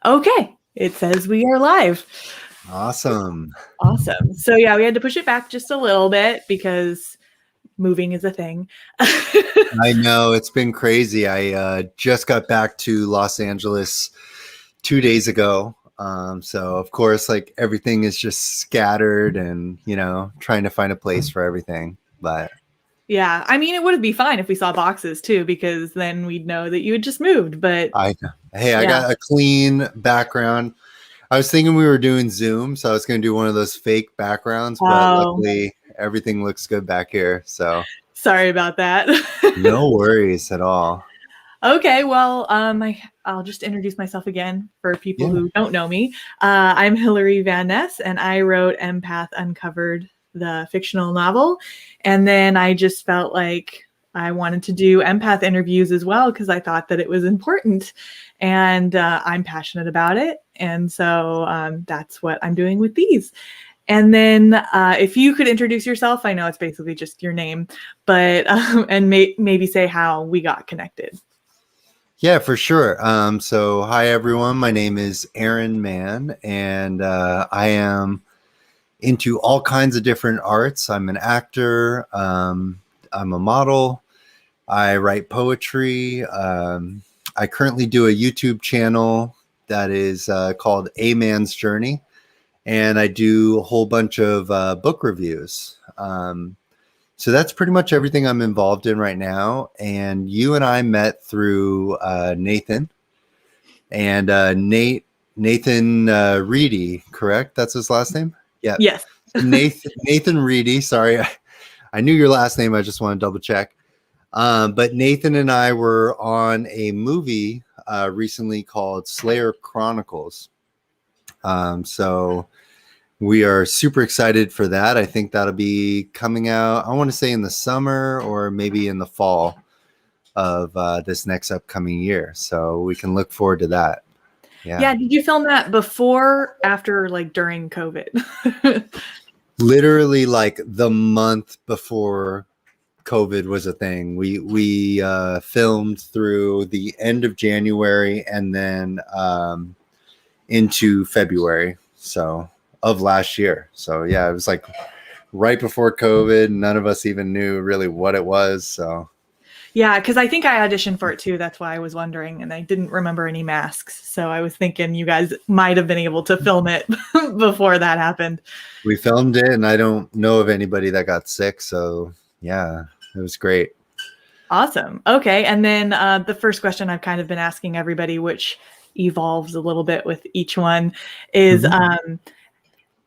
Okay, it says we are live. Awesome. Awesome. So yeah, we had to push it back just a little bit because moving is a thing. I know it's been crazy. I just got back to Los Angeles 2 days ago. So of course, like everything is just scattered and, trying to find a place for everything. But Yeah, I mean, it would be fine if we saw boxes too, because then we'd know that you had just moved. But I yeah. got a clean background. I was thinking we were doing Zoom, so I was going to do one of those fake backgrounds, but luckily everything looks good back here. So sorry about that. no worries at all. Okay, well, I'll just introduce myself again for people who don't know me. I'm Hilary Van Ness, and I wrote Empath Uncovered, the fictional novel. And then I just felt like I wanted to do empath interviews as well because I thought that it was important, and I'm passionate about it. And so that's what I'm doing with these. And then if you could introduce yourself, I know it's basically just your name, but and maybe say how we got connected. Yeah, for sure. So hi, everyone. My name is Aaron Mann, and I am into all kinds of different arts. I'm an actor. I'm a model. I write poetry. I currently do a YouTube channel that is called A Man's Journey, and I do a whole bunch of book reviews. So that's pretty much everything I'm involved in right now. And you and I met through Nathan. And Nathan Reedy, correct? That's his last name? Yeah. Yes. Nathan Reedy. Sorry, I knew your last name. I just want to double check. But Nathan and I were on a movie recently called Slayer Chronicles. So we are super excited for that. I think that'll be coming out, I want to say in the summer or maybe in the fall of this next upcoming year. So we can look forward to that. Yeah. Did you film that before, after, like during COVID? Literally like the month before COVID was a thing. We filmed through the end of January and then into February. So of last year. So yeah, it was like right before COVID. None of us even knew really what it was. So yeah, because I think I auditioned for it too. That's why I was wondering, and I didn't remember any masks. So I was thinking you guys might have been able to film it before that happened. We filmed it, and I don't know of anybody that got sick. So yeah, it was great. Awesome. Okay. And then the first question I've kind of been asking everybody, which evolves a little bit with each one, is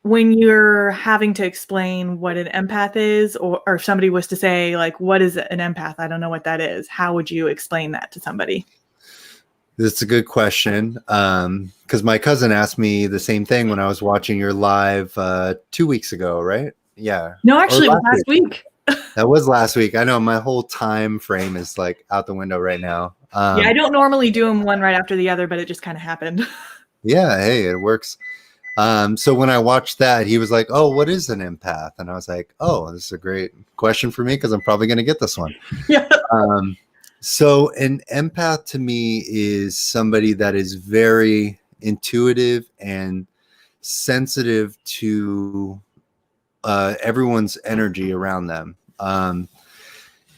when you're having to explain what an empath is, or if somebody was to say, like, what is an empath? I don't know what that is. How would you explain that to somebody? That's a good question. Because my cousin asked me the same thing when I was watching your live 2 weeks ago, right? Yeah. No, actually, it was last week. That was last week. I know my whole time frame is like out the window right now. Yeah, I don't normally do them one right after the other, but it just kind of happened. Yeah, hey, it works. So when I watched that, he was like, "Oh, what is an empath?" And I was like, "Oh, this is a great question for me because I'm probably going to get this one." Yeah. So an empath to me is somebody that is very intuitive and sensitive to everyone's energy around them.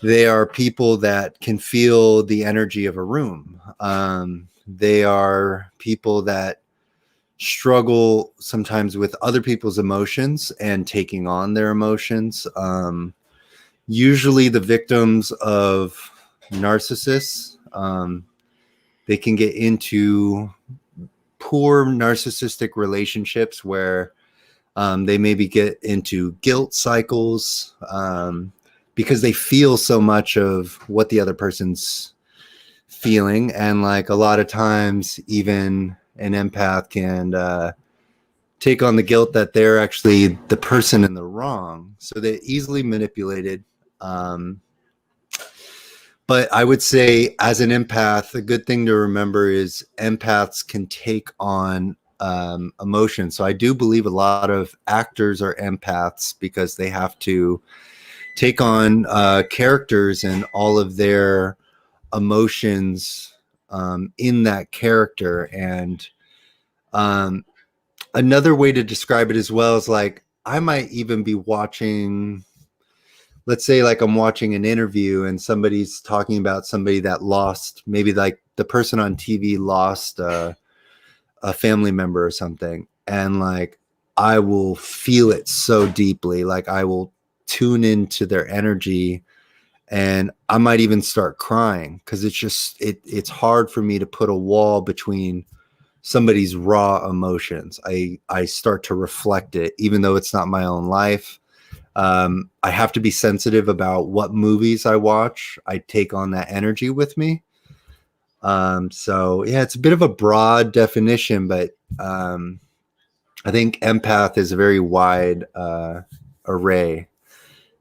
They are people that can feel the energy of a room. They are people that struggle sometimes with other people's emotions and taking on their emotions. Usually the victims of narcissists, they can get into poor narcissistic relationships where they maybe get into guilt cycles because they feel so much of what the other person's feeling. And like a lot of times, even an empath can take on the guilt that they're actually the person in the wrong. So they're easily manipulated. But I would say as an empath, a good thing to remember is empaths can take on emotion. So I do believe a lot of actors are empaths because they have to take on characters and all of their emotions in that character. And another way to describe it as well is like I might even be watching, let's say like I'm watching an interview and somebody's talking about somebody that lost, maybe like the person on TV lost a family member or something. And like I will feel it so deeply. Like I will tune into their energy, and I might even start crying because it's just it's hard for me to put a wall between somebody's raw emotions. I start to reflect it, even though it's not my own life. I have to be sensitive about what movies I watch. I take on that energy with me. So yeah, it's a bit of a broad definition, but I think empath is a very wide array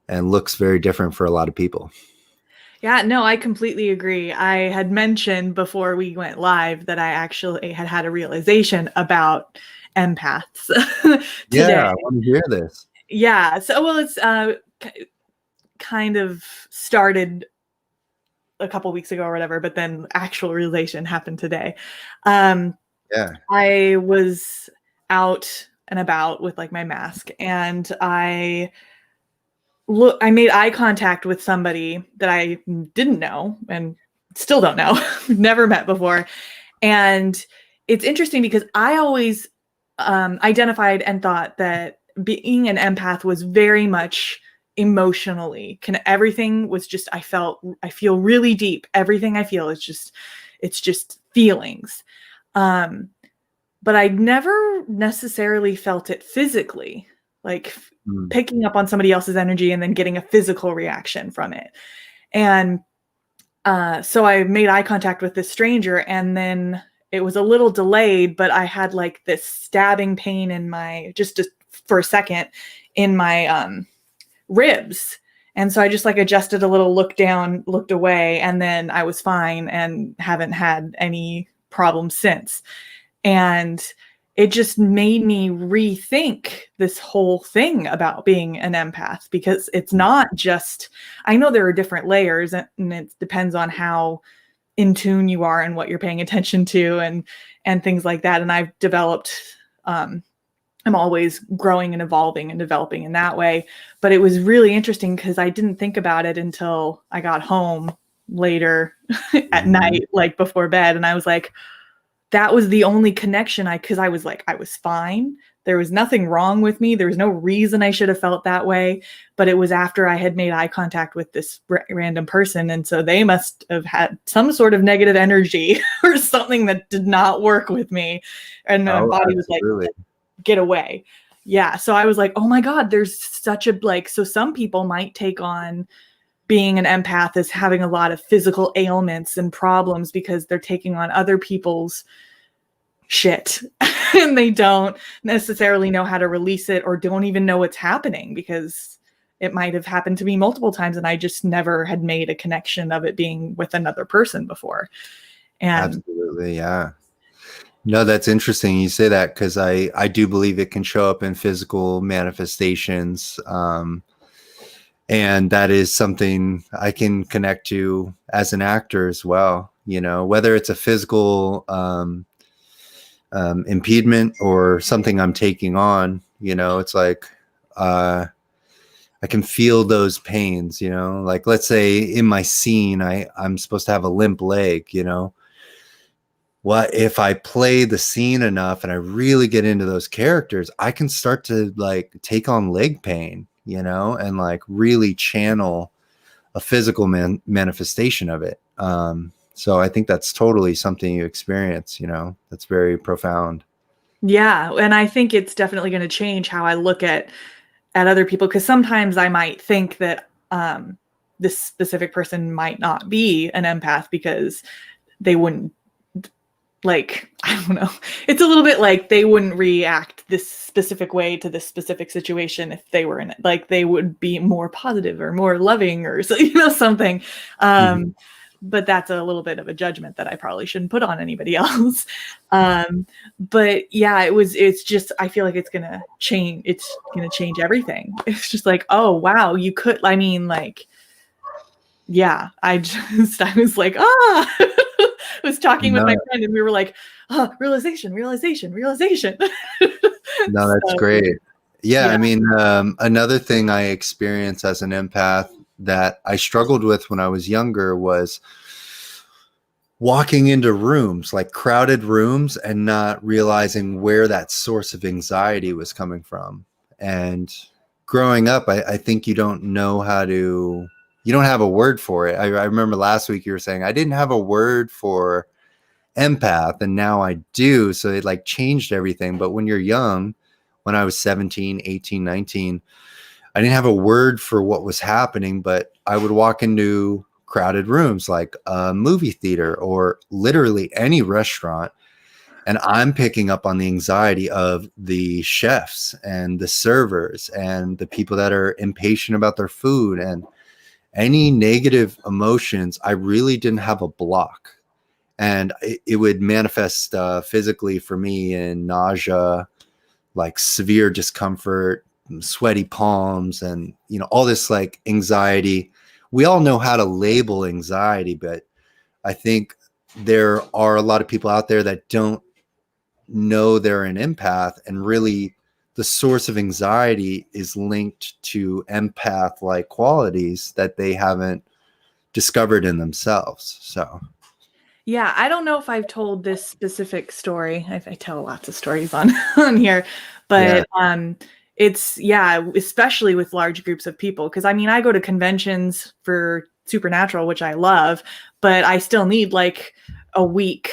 and looks very different for a lot of people. Yeah, no, I completely agree. I had mentioned before we went live that I actually had a realization about empaths Yeah, today. I want to hear this. Yeah, so well, it's kind of started a couple weeks ago or whatever, but then actual realization happened today. Yeah. I was out and about with like my mask, and I made eye contact with somebody that I didn't know and still don't know, never met before. And it's interesting because I always identified and thought that being an empath was very much emotionally, everything was just, I feel really deep. Everything I feel is just, it's just feelings. But I never necessarily felt it physically, like picking up on somebody else's energy and then getting a physical reaction from it. And so I made eye contact with this stranger, and then it was a little delayed, but I had like this stabbing pain in my, just for a second, in my ribs. And so I just like adjusted a little, looked down, looked away, and then I was fine and haven't had any problems since. And it just made me rethink this whole thing about being an empath, because it's not just, I know there are different layers, and it depends on how in tune you are and what you're paying attention to, and things like that. And I've developed, I'm always growing and evolving and developing in that way. But it was really interesting because I didn't think about it until I got home later at night, like before bed. And I was like, that was the only connection because I was like, I was fine. There was nothing wrong with me. There was no reason I should have felt that way. But it was after I had made eye contact with this random person. And so they must have had some sort of negative energy or something that did not work with me. And my body was like, get away. Yeah. So I was like, oh my God, there's such a, like, so some people might take on being an empath as having a lot of physical ailments and problems because they're taking on other people's shit and they don't necessarily know how to release it, or don't even know what's happening, because it might have happened to me multiple times and I just never had made a connection of it being with another person before. And absolutely, yeah. No, that's interesting you say that, because I do believe it can show up in physical manifestations. And that is something I can connect to as an actor as well, you know, whether it's a physical impediment or something I'm taking on, you know, it's like I can feel those pains, you know, like let's say in my scene, I'm supposed to have a limp leg, you know. What if I play the scene enough and I really get into those characters, I can start to like take on leg pain, you know, and like really channel a physical manifestation of it. So I think that's totally something you experience, you know, that's very profound. yeah, and I think it's definitely going to change how I look at other people, because sometimes I might think that this specific person might not be an empath because they wouldn't, like, I don't know. It's a little bit like they wouldn't react this specific way to this specific situation if they were in it. Like they would be more positive or more loving or so, you know, something. But that's a little bit of a judgment that I probably shouldn't put on anybody else. But yeah, it's just, I feel like it's going to change. It's going to change everything. It's just like, oh, wow, you could, I mean, like, yeah, I was like, was talking with No, my friend, and we were like, oh, realization, realization, realization. no, that's So, great. Yeah, yeah. I mean, another thing I experienced as an empath that I struggled with when I was younger was walking into rooms, like crowded rooms, and not realizing where that source of anxiety was coming from. And growing up, I think you don't know how to, you don't have a word for it. I remember last week you were saying, I didn't have a word for empath, and now I do. So it like changed everything. But when you're young, when I was 17, 18, 19, I didn't have a word for what was happening, but I would walk into crowded rooms like a movie theater or literally any restaurant. And I'm picking up on the anxiety of the chefs and the servers and the people that are impatient about their food and any negative emotions. I really didn't have a block. And it would manifest physically for me in nausea, like severe discomfort, sweaty palms, and all this like anxiety. We all know how to label anxiety, but I think there are a lot of people out there that don't know they're an empath, and really the source of anxiety is linked to empath like qualities that they haven't discovered in themselves. So Yeah, I don't know if I've told this specific story. I tell lots of stories on on here, yeah. but it's yeah, especially with large groups of people. Because I mean, I go to conventions for supernatural, which I love, but I still need like a week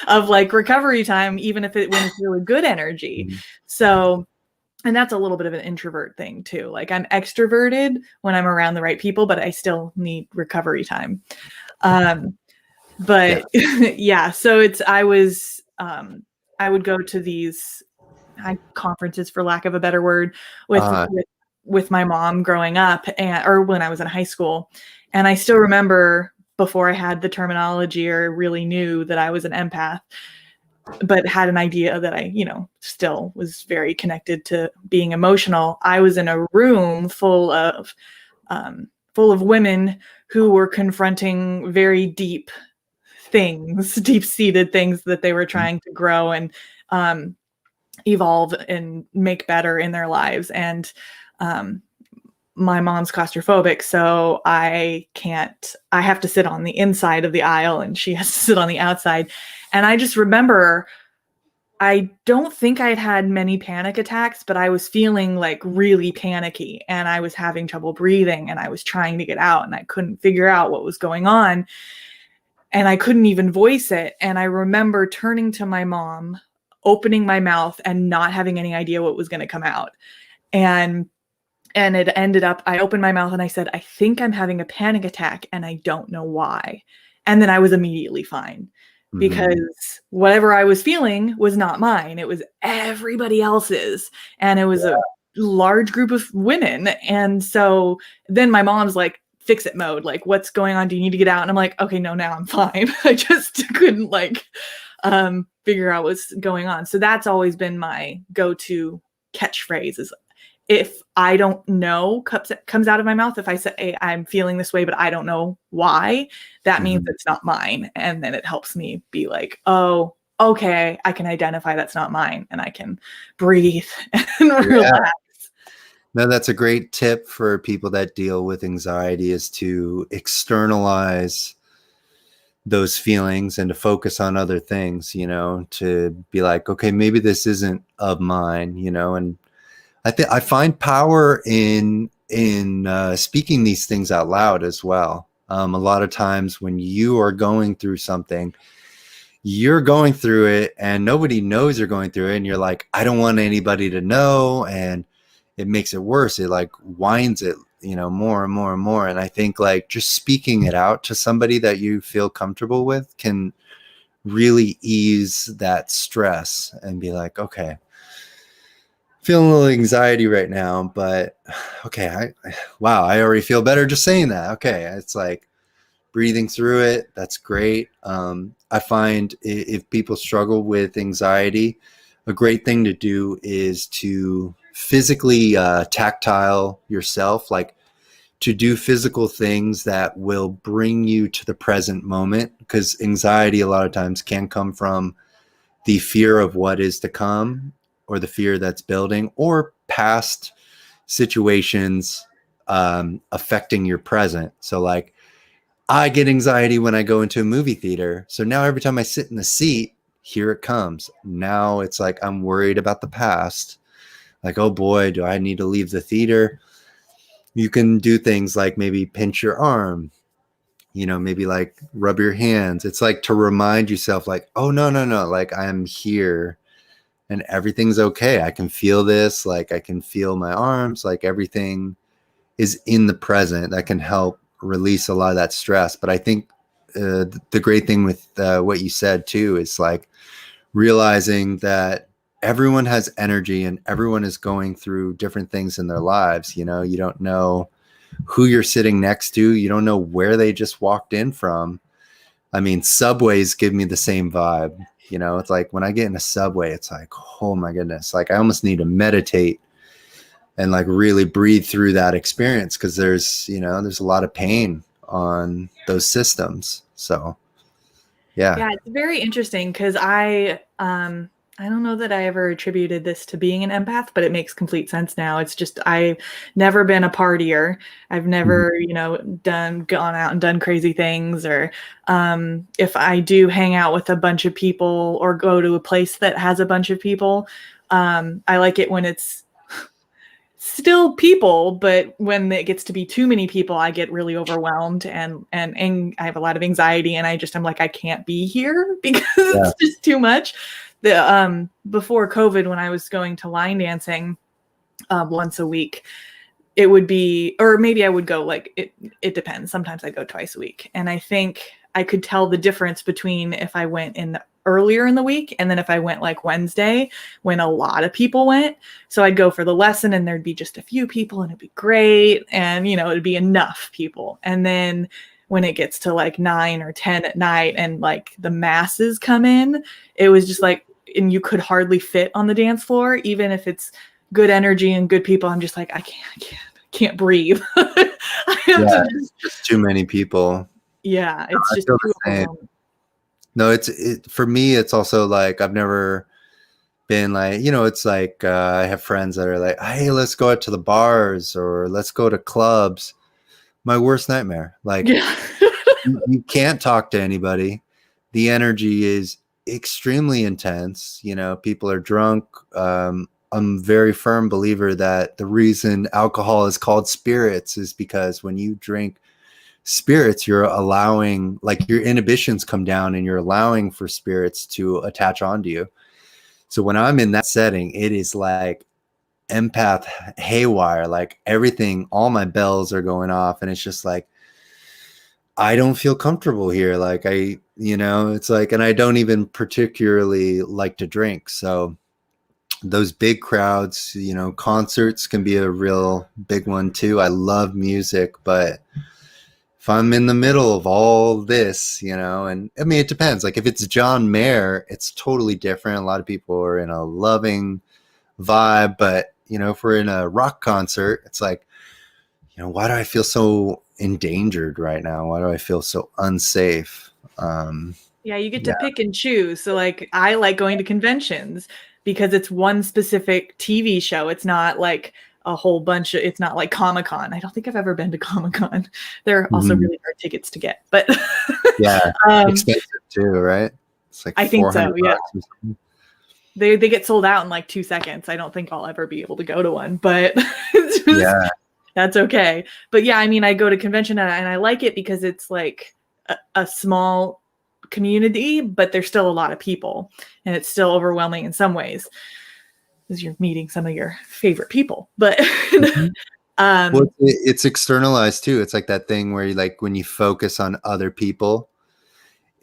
of like recovery time, even if when it's really good energy. Mhm. So, and that's a little bit of an introvert thing too. Like I'm extroverted when I'm around the right people, but I still need recovery time. Um, Yeah. but yeah, so I would go to these conferences, for lack of a better word, with uh with, with my mom growing up, and or when I was in high school. And I still remember before I had the terminology or really knew that I was an empath, but had an idea that I, still was very connected to being emotional. I was in a room full of women who were confronting very deep-seated things that they were trying to grow and um, evolve and make better in their lives. And um, my mom's claustrophobic, so I have to sit on the inside of the aisle and she has to sit on the outside. And I just remember, I don't think I'd had many panic attacks, but I was feeling like really panicky and I was having trouble breathing and I was trying to get out and I couldn't figure out what was going on. And I couldn't even voice it. And I remember turning to my mom, opening my mouth and not having any idea what was going to come out. And it ended up, I opened my mouth and I said, I think I'm having a panic attack and I don't know why. And then I was immediately fine mhm. because whatever I was feeling was not mine. It was everybody else's. And it was a large group of women. And so then my mom's like, fix it mode. Like, what's going on? Do you need to get out? And I'm like, okay, no, now I'm fine. I just couldn't figure out what's going on. So that's always been my go-to catchphrase is if I don't know comes out of my mouth, if I say, hey, I'm feeling this way, but I don't know why, that means Mhm. it's not mine. And then it helps me be like, oh, okay, I can identify that's not mine and I can breathe and Yeah. relax. No, that's a great tip for people that deal with anxiety, is to externalize those feelings and to focus on other things, to be like, okay, maybe this isn't of mine, and I think I find power in speaking these things out loud as well. A lot of times when you are going through something, you're going through it and nobody knows you're going through it, and you're like, I don't want anybody to know, and it makes it worse. It like winds it, more and more and more. And I think like just speaking it out to somebody that you feel comfortable with can really ease that stress and be like, okay, feeling a little anxiety right now, but okay, wow, I already feel better just saying that. Okay, it's like breathing through it. That's great. I find if people struggle with anxiety, a great thing to do is to physically tactile yourself, like to do physical things that will bring you to the present moment, because anxiety a lot of times can come from the fear of what is to come, or the fear that's building, or past situations affecting your present. So like, I get anxiety when I go into a movie theater. So now every time I sit in the seat, here it comes. Now it's like I'm worried about the past. Like, oh boy, do I need to leave the theater? You can do things like maybe pinch your arm, maybe like rub your hands. It's like to remind yourself, like, oh, no, no, no, like I'm here and everything's okay. I can feel this. Like I can feel my arms, like everything is in the present. That can help release a lot of that stress. But I think the great thing with what you said too is like realizing that everyone has energy and everyone is going through different things in their lives. You don't know who you're sitting next to. You don't know where they just walked in from. I mean, subways give me the same vibe. It's like when I get in a subway, it's like, oh my goodness, like I almost need to meditate and like really breathe through that experience, because there's a lot of pain on those systems. So Yeah, it's very interesting because I don't know that I ever attributed this to being an empath, but it makes complete sense now. It's just I've never been a partier. I've never, gone out and done crazy things, or if I do hang out with a bunch of people or go to a place that has a bunch of people, I like it when it's still people, but when it gets to be too many people, I get really overwhelmed and I have a lot of anxiety, and I'm like, I can't be here because it's just too much. The before COVID, when I was going to line dancing once a week, it would be, or maybe I would go like it depends. Sometimes I go twice a week, and I think I could tell the difference between if I went earlier in the week and then if I went like Wednesday when a lot of people went. So I'd go for the lesson and there'd be just a few people and it'd be great, and it'd be enough people. And then when it gets to like 9 or 10 at night and like the masses come in, it was just like, and you could hardly fit on the dance floor, even if it's good energy and good people. I'm just like, I can't breathe. I have to just too many people. Yeah, it's just too overwhelming. No, for me, it's also like I've never been like, it's like I have friends that are like, hey, let's go out to the bars or let's go to clubs. My worst nightmare. Like you can't talk to anybody. The energy is extremely intense. People are drunk. I'm a very firm believer that the reason alcohol is called spirits is because when you drink spirits, you're allowing, like, your inhibitions come down and you're allowing for spirits to attach onto you. So when I'm in that setting, it is like empath haywire, like everything, all my bells are going off, and it's just like, I don't feel comfortable here. Like it's like, and I don't even particularly like to drink. So those big crowds, concerts can be a real big one too. I love music, but if I'm in the middle of all this, and I mean, it depends. Like if it's John Mayer, it's totally different. A lot of people are in a loving vibe, but if we're in a rock concert, it's like, why do I feel so endangered right now? Why do I feel so unsafe? Yeah, you get to pick and choose. So like, I like going to conventions because it's one specific TV show. It's not like a whole bunch of, it's not like Comic-Con. I don't think I've ever been to Comic-Con. They're also really hard tickets to get, but expensive too, right? It's like I think so. Yeah. They get sold out in like 2 seconds. I don't think I'll ever be able to go to one, but that's okay. But yeah, I mean, I go to convention and I like it because it's like a small community, but there's still a lot of people, and it's still overwhelming in some ways because you're meeting some of your favorite people. But well, it's externalized too. It's like that thing where you, like, when you focus on other people,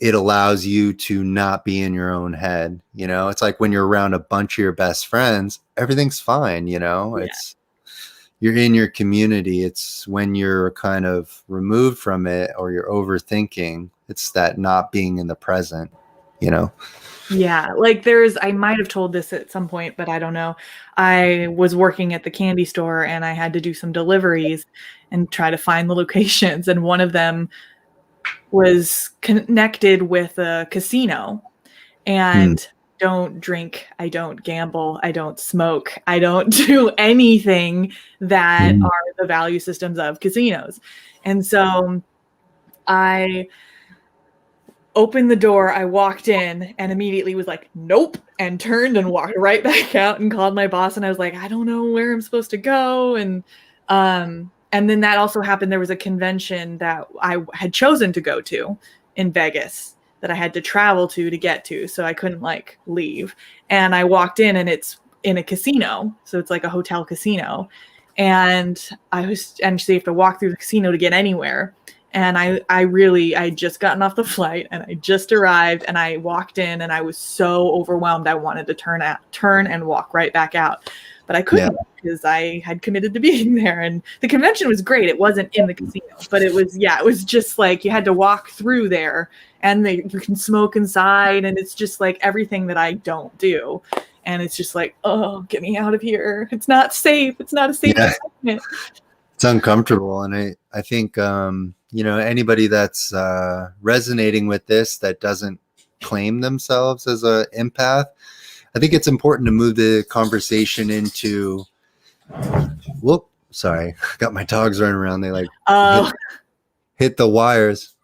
it allows you to not be in your own head. It's like when you're around a bunch of your best friends, everything's fine. It's, you're in your community. It's when you're kind of removed from it or you're overthinking, it's that not being in the present, Yeah, like I might have told this at some point, but I don't know. I was working at the candy store and I had to do some deliveries and try to find the locations. And one of them was connected with a casino. Hmm. And don't drink, I don't gamble, I don't smoke, I don't do anything that Hmm. are the value systems of casinos. And so I opened the door, I walked in and immediately was like, nope, and turned and walked right back out and called my boss. And I was like, I don't know where I'm supposed to go. And then that also happened. There was a convention that I had chosen to go to in Vegas that I had to travel to get to. So I couldn't like leave. And I walked in and it's in a casino. So it's like a hotel casino. And so you have to walk through the casino to get anywhere. And I just gotten off the flight and I just arrived and I walked in and I was so overwhelmed. I wanted to turn and walk right back out, but I Yeah. couldn't because I had committed to being there. And the convention was great. It wasn't in the casino, but it was just like you had to walk through there and you can smoke inside. And it's just like everything that I don't do. And it's just like, oh, get me out of here. It's not safe. It's not a safe Yeah. environment. It's uncomfortable. And I think, anybody that's resonating with this that doesn't claim themselves as an empath, I think it's important to move the conversation into, whoop, sorry, got my dogs running around. They like Oh, hit the wires.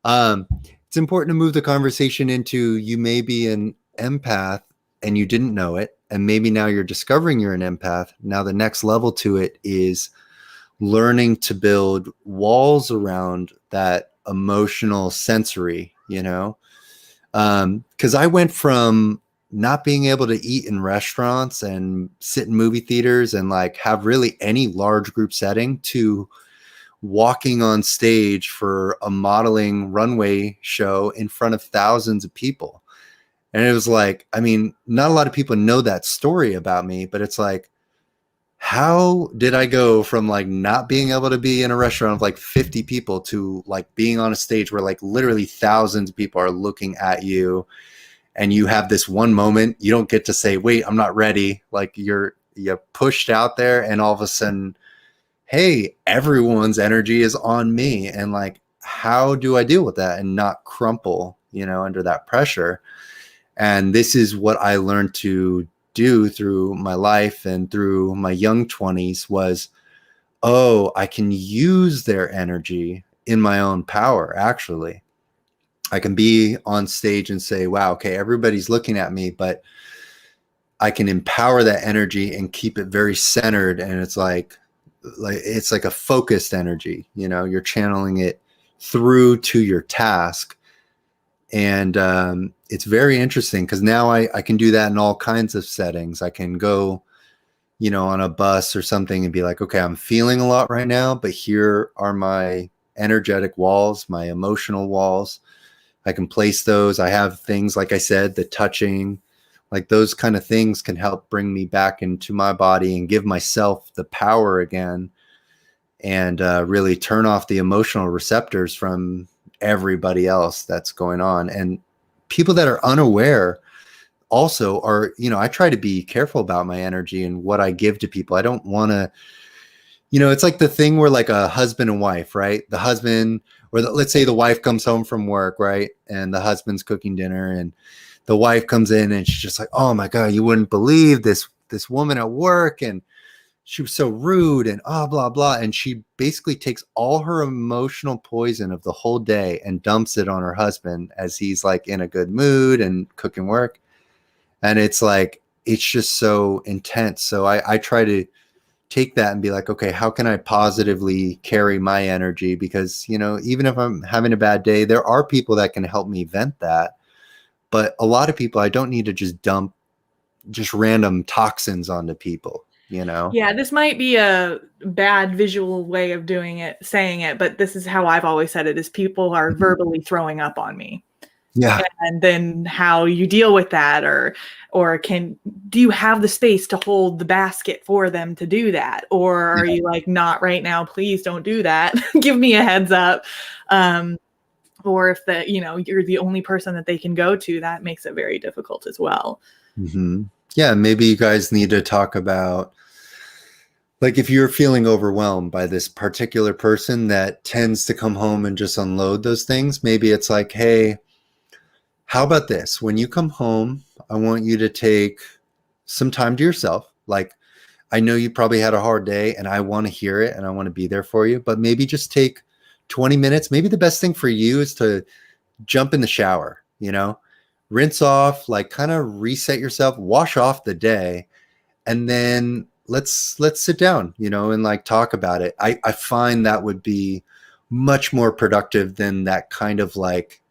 It's important to move the conversation into, you may be an empath and you didn't know it. And maybe now you're discovering you're an empath. Now the next level to it is learning to build walls around that emotional sensory, because I went from not being able to eat in restaurants and sit in movie theaters and like have really any large group setting to walking on stage for a modeling runway show in front of thousands of people. And it was like, I mean, not a lot of people know that story about me, but it's like, how did I go from like not being able to be in a restaurant of like 50 people to like being on a stage where like literally thousands of people are looking at you, and you have this one moment, you don't get to say, wait, I'm not ready. Like you're pushed out there, and all of a sudden, hey, everyone's energy is on me. And like, how do I deal with that and not crumple, under that pressure? And this is what I learned to do through my life and through my young 20s was, oh, I can use their energy in my own power. Actually, I can be on stage and say, wow, okay, everybody's looking at me, but I can empower that energy and keep it very centered. And it's like a focused energy, you're channeling it through to your task. And it's very interesting because now I can do that in all kinds of settings. I can go, on a bus or something and be like, okay, I'm feeling a lot right now, but here are my energetic walls, my emotional walls. I can place those. I have things, like I said, the touching, like those kind of things can help bring me back into my body and give myself the power again, and really turn off the emotional receptors from everybody else that's going on. And people that are unaware also are, I try to be careful about my energy and what I give to people. I don't want to, it's like the thing where like a husband and wife, right? The husband, or let's say the wife comes home from work, right? And the husband's cooking dinner, and the wife comes in and she's just like, oh my God, you wouldn't believe this woman at work. And she was so rude and blah, blah. And she basically takes all her emotional poison of the whole day and dumps it on her husband as he's like in a good mood and cooking work. And it's like, it's just so intense. So I try to take that and be like, okay, how can I positively carry my energy? Because, even if I'm having a bad day, there are people that can help me vent that. But a lot of people, I don't need to just dump just random toxins onto people, yeah, this might be a bad visual way of saying it, but this is how I've always said it: is people are verbally throwing up on me. Yeah. And then how you deal with that, or do you have the space to hold the basket for them to do that? Or are you like, not right now, please don't do that. Give me a heads up. or if you're the only person that they can go to, that makes it very difficult as well. Mm-hmm. Yeah, maybe you guys need to talk about, like, if you're feeling overwhelmed by this particular person that tends to come home and just unload those things, maybe it's like, hey, how about this? When you come home, I want you to take some time to yourself. Like, I know you probably had a hard day and I want to hear it and I want to be there for you, but maybe just take 20 minutes. Maybe the best thing for you is to jump in the shower, rinse off, like kind of reset yourself, wash off the day, and then let's sit down, and like talk about it. I find that would be much more productive than that kind of like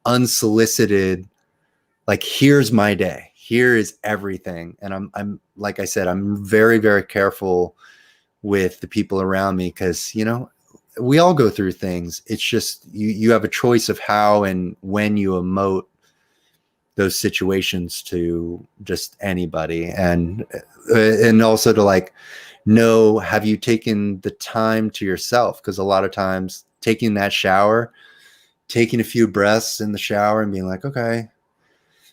unsolicited, like, here's my day, here is everything. And I'm like I said, I'm very, very careful with the people around me, because we all go through things. It's just you have a choice of how and when you emote those situations to just anybody. And also to like know, have you taken the time to yourself? Because a lot of times taking that shower, taking a few breaths in the shower and being like, okay,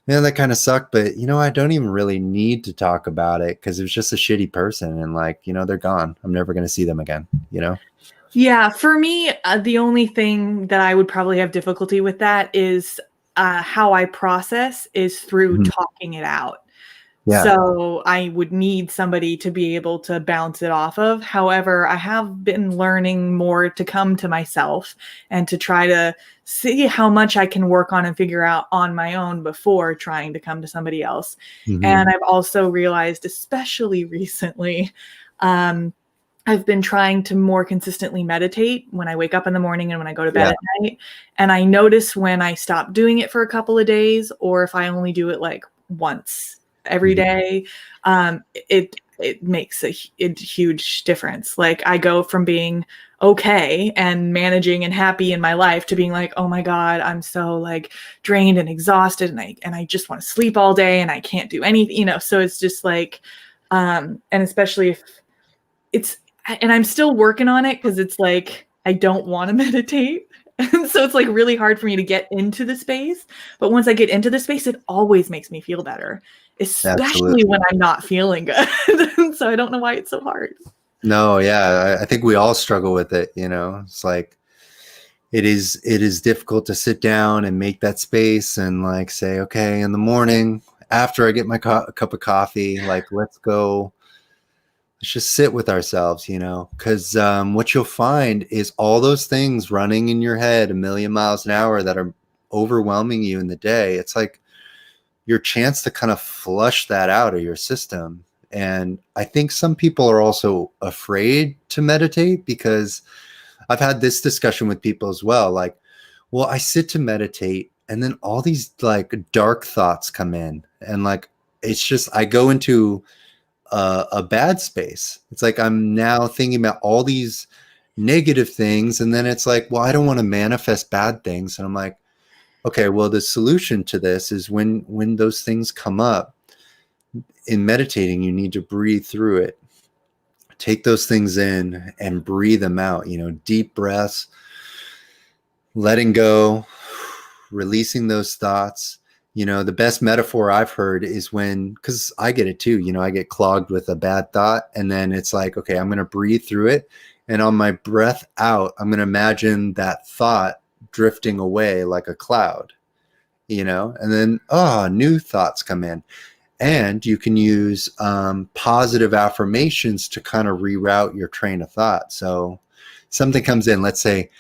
man, that kind of sucked, but I don't even really need to talk about it, because it was just a shitty person, and like, they're gone. I'm never going to see them again. Yeah, for me, the only thing that I would probably have difficulty with that is how I process is through Mhm. talking it out. Yeah. So I would need somebody to be able to bounce it off of. However, I have been learning more to come to myself and to try to see how much I can work on and figure out on my own before trying to come to somebody else. Mm-hmm. And I've also realized, especially recently, I've been trying to more consistently meditate when I wake up in the morning and when I go to bed at night. And I notice when I stop doing it for a couple of days, or if I only do it like once every day, it makes a huge difference. Like, I go from being okay and managing and happy in my life to being like, oh my God, I'm so like drained and exhausted, and I just want to sleep all day and I can't do anything, so it's just like, and especially if and I'm still working on it, because it's like, I don't want to meditate. And so it's like really hard for me to get into the space. But once I get into the space, it always makes me feel better, especially Absolutely. when I'm not feeling good. So I don't know why it's so hard. No, yeah, I think we all struggle with it. It's like, it is difficult to sit down and make that space and like say, okay, in the morning after I get my cup of coffee, like, let's just sit with ourselves, because what you'll find is all those things running in your head a million miles an hour that are overwhelming you in the day. It's like your chance to kind of flush that out of your system. And I think some people are also afraid to meditate, because I've had this discussion with people as well. Like, well, I sit to meditate and then all these like dark thoughts come in, and like, it's just, I go into a bad space. It's like I'm now thinking about all these negative things, and then it's like, well, I don't want to manifest bad things. And I'm like, okay, well, the solution to this is when those things come up in meditating, you need to breathe through it. Take those things in and breathe them out, deep breaths, letting go, releasing those thoughts. The best metaphor I've heard is because I get it too, I get clogged with a bad thought, and then it's like, okay, I'm going to breathe through it. And on my breath out, I'm going to imagine that thought drifting away like a cloud, and then, new thoughts come in. And you can use positive affirmations to kind of reroute your train of thought. So something comes in, let's say,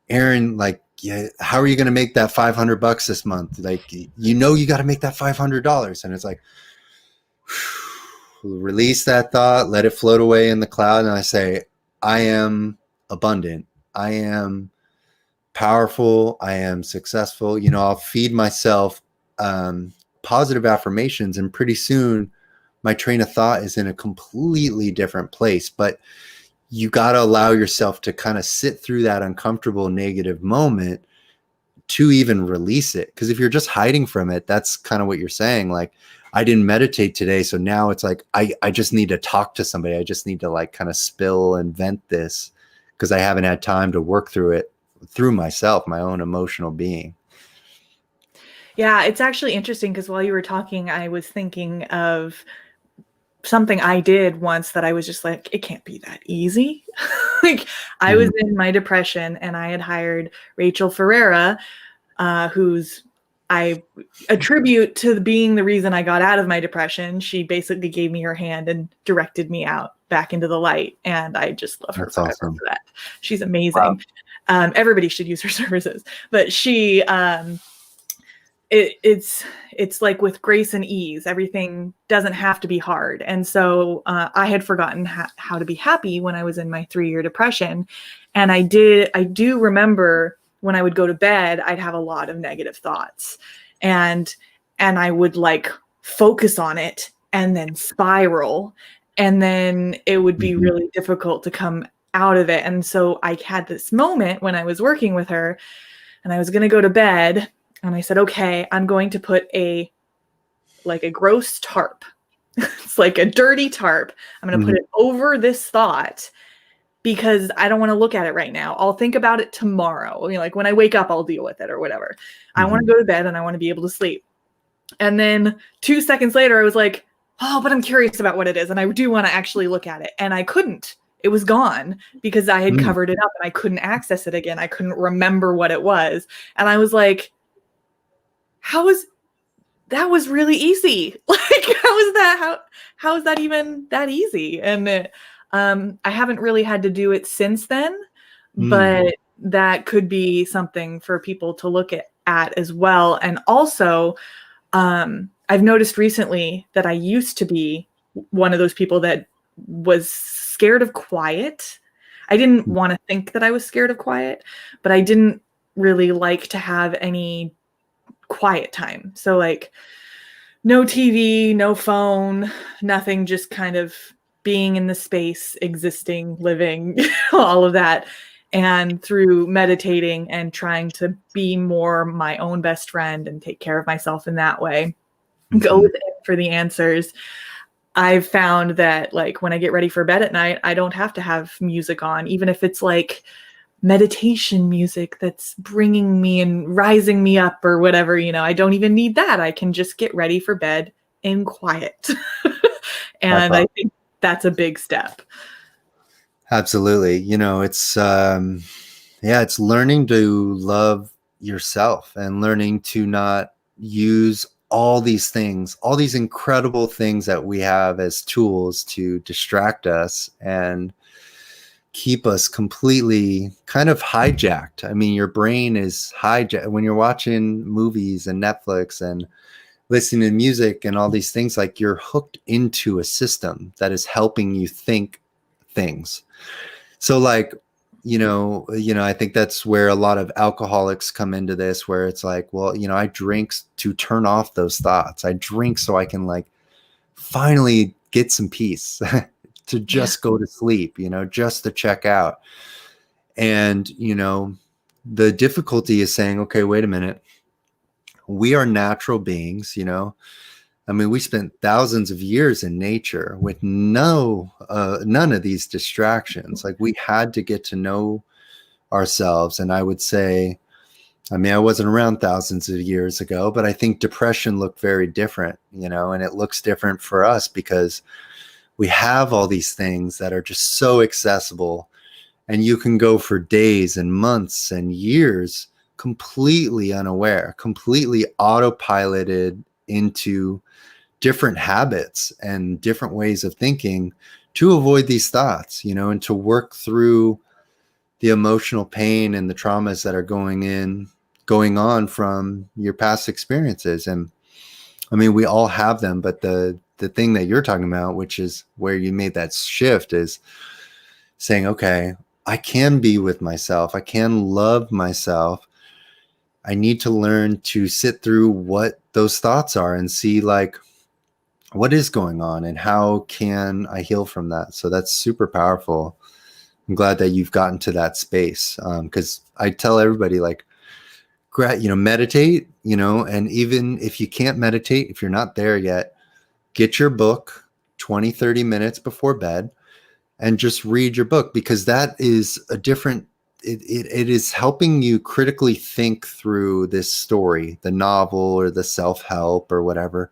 Aaron, like, yeah, how are you going to make that $500 this month? Like, you got to make that $500. And it's like, release that thought, let it float away in the cloud. And I say, I am abundant. I am powerful. I am successful. I'll feed myself positive affirmations, and pretty soon my train of thought is in a completely different place. But you got to allow yourself to kind of sit through that uncomfortable negative moment to even release it. Because if you're just hiding from it, that's kind of what you're saying. Like, I didn't meditate today, so now it's like, I just need to talk to somebody. I just need to like kind of spill and vent this, because I haven't had time to work through it through myself, my own emotional being. Yeah, it's actually interesting because while you were talking, I was thinking of something I did once that I was just like, it can't be that easy. Like, I was in my depression and I had hired Rachel Ferreira, who's I attribute to being the reason I got out of my depression. She basically gave me her hand and directed me out back into the light. And I just love her That's forever awesome. for that. She's Wow. amazing. Everybody should use her services. But she, it's like with grace and ease, everything doesn't have to be hard. And so I had forgotten how to be happy when I was in my 3-year depression. And I do remember when I would go to bed, I'd have a lot of negative thoughts, and I would like focus on it and then spiral, and then it would be Mhm. really difficult to come out of it. And so I had this moment when I was working with her and I was going to go to bed, and I said, okay, I'm going to put a gross tarp. It's like a dirty tarp. I'm going to put Mhm. it over this thought because I don't want to look at it right now. I'll think about it tomorrow. Like when I wake up, I'll deal with it or whatever. I want to Mhm. go to bed and I want to be able to sleep. And then 2 seconds later, I was like, oh, but I'm curious about what it is. And I do want to actually look at it. And I couldn't. It was gone because I had Mm. covered it up and I couldn't access it again. I couldn't remember what it was. And I was like, that was really easy. Like, how is that even that easy? And I haven't really had to do it since then, Mm. but that could be something for people to look at as well. And also, I've noticed recently that I used to be one of those people that was scared of quiet. I didn't want to think that I was scared of quiet, but I didn't really like to have any quiet time. So like no TV, no phone, nothing, just kind of being in the space, existing, living, all of that. And through meditating and trying to be more my own best friend and take care of myself in that way, go Mhm. within for the answers. I've found that like when I get ready for bed at night, I don't have to have music on, even if it's like meditation music that's bringing me and rising me up or whatever. I don't even need that. I can just get ready for bed in quiet. That's And I awesome. think that's a big step. Absolutely. It's yeah, it's learning to love yourself and learning to not use all these things, all these incredible things that we have as tools to distract us and keep us completely kind of hijacked. I mean, your brain is hijacked when you're watching movies and Netflix and listening to music and all these things, like you're hooked into a system that is helping you think things. So like, I think that's where a lot of alcoholics come into this, where it's like, well, I drink to turn off those thoughts. I drink so I can like finally get some peace to Yeah. just go to sleep, just to check out. And, the difficulty is saying, okay, wait a minute. We are natural beings, I mean, we spent thousands of years in nature with none of these distractions. Like we had to get to know ourselves. And I would say, I mean, I wasn't around thousands of years ago, but I think depression looked very different, and it looks different for us because we have all these things that are just so accessible, and you can go for days and months and years completely unaware, completely autopiloted into different habits and different ways of thinking to avoid these thoughts, and to work through the emotional pain and the traumas that are going on from your past experiences. And I mean, we all have them, but the thing that you're talking about, which is where you made that shift, is saying, okay, I can be with myself. I can love myself. I need to learn to sit through what those thoughts are and see like what is going on and how can I heal from that. So that's super powerful. I'm glad that you've gotten to that space, because I tell everybody like, meditate, and even if you can't meditate, if you're not there yet, get your book 20-30 minutes before bed and just read your book, because that is a different, it is helping you critically think through this story, the novel or the self-help or whatever.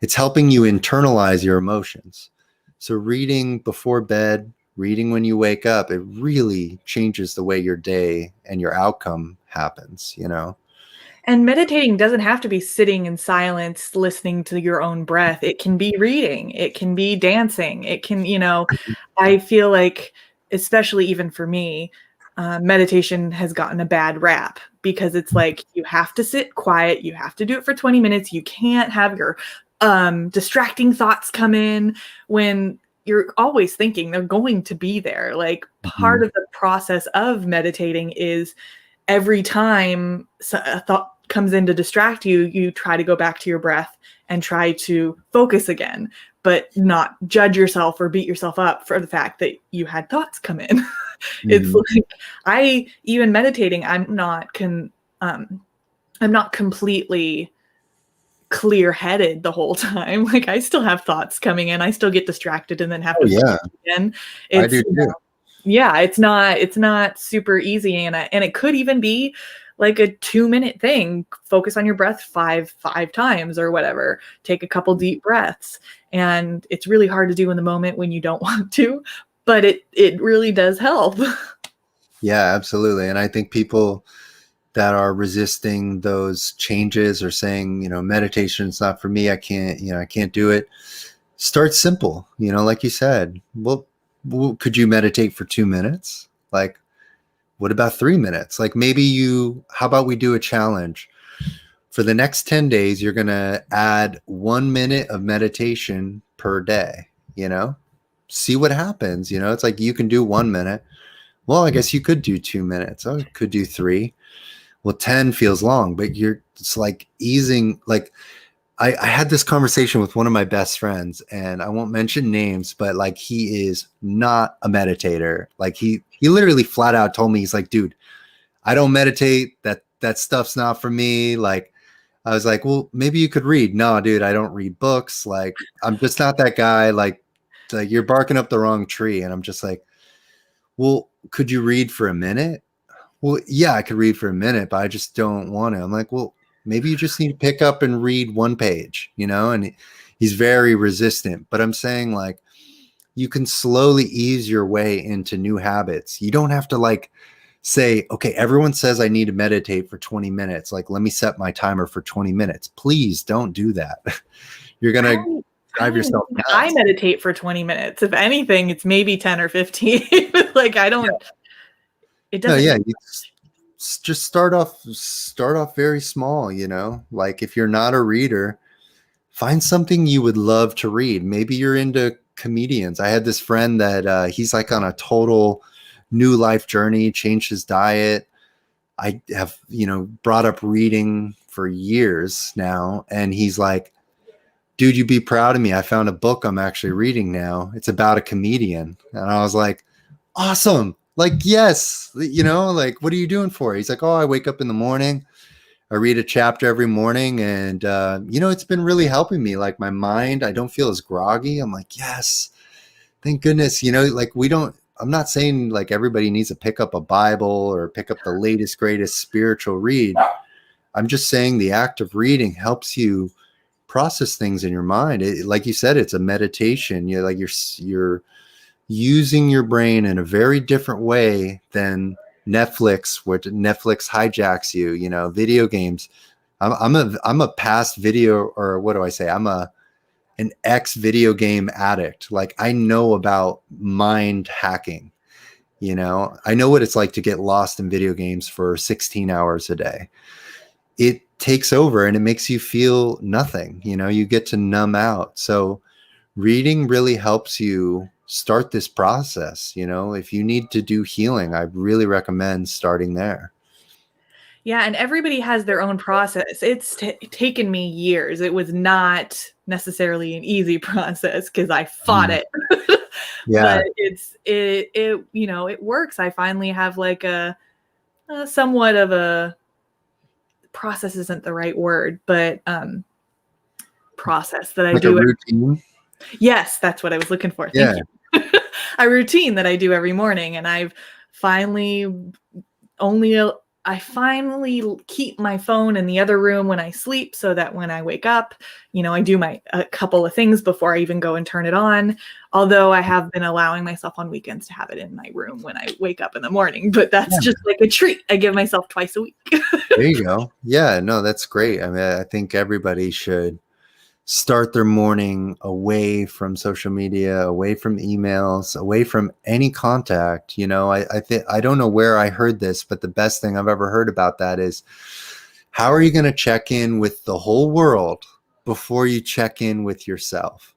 It's helping you internalize your emotions. So reading before bed, reading when you wake up, it really changes the way your day and your outcome happens, you know? And meditating doesn't have to be sitting in silence, listening to your own breath. It can be reading, it can be dancing, it can, I feel like, especially even for me, meditation has gotten a bad rap because it's like you have to sit quiet, you have to do it for 20 minutes, you can't have your distracting thoughts come in when you're always thinking they're going to be there. Like part of the process of meditating is every time a thought comes in to distract you, you try to go back to your breath and try to focus again, but not judge yourself or beat yourself up for the fact that you had thoughts come in. It's like even meditating, I'm not completely clear-headed the whole time. Like I still have thoughts coming in. I still get distracted and then have to focus again. I It's do too. yeah, it's not super easy, and it could even be like a 2-minute thing. Focus on your breath five times or whatever. Take a couple deep breaths, and it's really hard to do in the moment when you don't want to, but it really does help. Yeah, absolutely. And I think people that are resisting those changes or saying, meditation is not for me, I can't do it. Start simple, like you said. Well, could you meditate for 2 minutes? Like, what about 3 minutes? Like how about we do a challenge? For the next 10 days, you're going to add 1 minute of meditation per day, see what happens. It's like you can do 1 minute. Well, I guess you could do 2 minutes. Oh, you could do 3. Well, 10 feels long, but it's like easing. Like I had this conversation with one of my best friends, and I won't mention names, but like he is not a meditator. Like he literally flat out told me, he's like, dude, I don't meditate. That stuff's not for me. Like I was like, well, maybe you could read. No, dude, I don't read books. Like I'm just not that guy. Like you're barking up the wrong tree. And I'm just like, well, could you read for a minute? Well, yeah, I could read for a minute, but I just don't want to. I'm like, well, maybe you just need to pick up and read one page, and he's very resistant. But I'm saying, like, you can slowly ease your way into new habits. You don't have to like say, okay, everyone says I need to meditate for 20 minutes. Like, let me set my timer for 20 minutes. Please don't do that. You're going to drive yourself nuts. I meditate for 20 minutes. If anything, it's maybe 10 or 15. Like I don't, it doesn't. No, yeah. Just start off very small, like if you're not a reader, find something you would love to read. Maybe you're into comedians. I had this friend that he's like on a total new life journey, changed his diet. I have, brought up reading for years now. And he's like, dude, you'd be proud of me. I found a book I'm actually reading now. It's about a comedian. And I was like, awesome. Like, yes, like, what are you doing for it? He's like, oh, I wake up in the morning. I read a chapter every morning. And, it's been really helping me. Like my mind, I don't feel as groggy. I'm like, yes, thank goodness. Like I'm not saying like everybody needs to pick up a Bible or pick up the latest, greatest spiritual read. I'm just saying the act of reading helps you process things in your mind. Like you said, it's a meditation. You're using your brain in a very different way than Netflix, where Netflix hijacks you, video games. I'm a past video, or what do I say? I'm an ex video game addict. Like I know about mind hacking, I know what it's like to get lost in video games for 16 hours a day. It takes over and it makes you feel nothing, you get to numb out. So reading really helps you start this process. If you need to do healing, I really recommend starting there. Yeah, and everybody has their own process. It's taken me years. It was not necessarily an easy process because I fought it. Yeah. But it works. I finally have like a somewhat of a process isn't the right word, but process that I Like do. a routine. Yes, that's what I was looking for. Yeah. Thank you. A routine that I do every morning, and I've finally I finally keep my phone in the other room when I sleep, so that when I wake up, I do a couple of things before I even go and turn it on. Although I have been allowing myself on weekends to have it in my room when I wake up in the morning, but that's just like a treat I give myself twice a week. There you go. Yeah, no, that's great. I mean, I think everybody should start their morning away from social media, away from emails, away from any contact. I think, I don't know where I heard this, but the best thing I've ever heard about that is, how are you going to check in with the whole world before you check in with yourself?